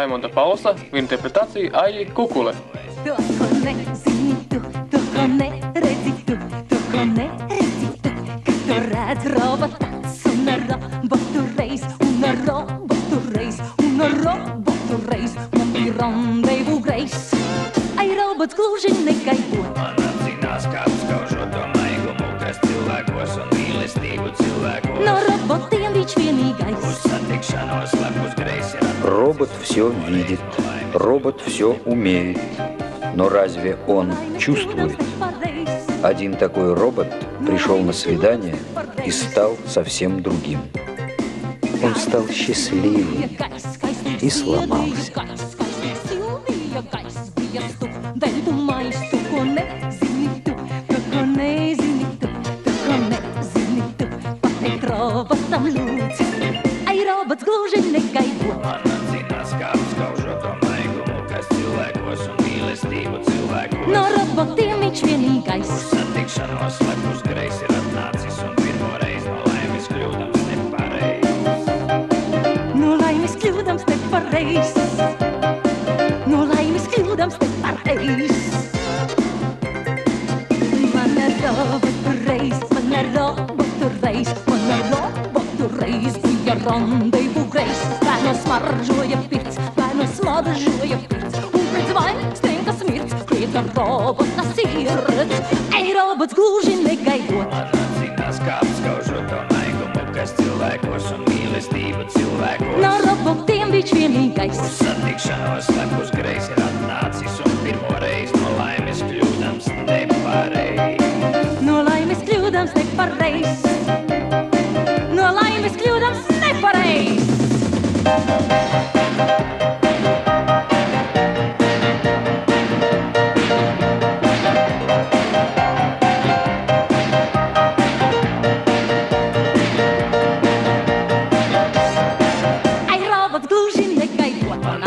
Raimonda Pausa в интерпретации Аи Кукуле. To, ko nezini tu, to, ko neredzi tu, to, ko neredzi tu, kad to redz robots, una robotu reiz, una robotu reiz, una robotu reiz, man bija randevu greiz. Ai, robots gluži negaido. Man apzinās kāds kaužo to maigumu, kas cilvēkos un mīlestību cilvēkos. No robotiem viņš vienīgais. Uz satikšanos lepus greis ir atnācis. Робот все видит, робот все умеет, но разве он чувствует? Один такой робот пришел на свидание и стал совсем другим. Он стал счастливым и сломался. Ai, robots gluži negaido. Man apzinās kāds kaužo to maigumu, kas cilvēkos un mīlestību cilvēkos. No robotiem viņš vienīgais. Uz satikšanos lepus greis ir atnācis un pirmo reizi no laimes kļūdams nepareiz. No laimes kļūdams nepareiz. No laimes kļūdams nepareiz. Mana robotu reiz, mana robotu reiz, mana robotu reiz bija randevu greiz. Bērnu smaržoja pirts, bērnu smaržoja pirts, un pret zvaigznēm smirds, kliedza robota sirds. Ei, robots gluži negaidot. Man apzinās kāds kaužo to maigumu, kas cilvēkos un mīlestību cilvēkos. No robotiem viņš vienīgais. Uz satikšanos lepus greis ir atnācis un pirmo reizi no laimes kļūdams nepareiz. No laimes kļūdams nepareiz. No laimes kļūdams nepareiz. Ai, robots gluži negaidot. Man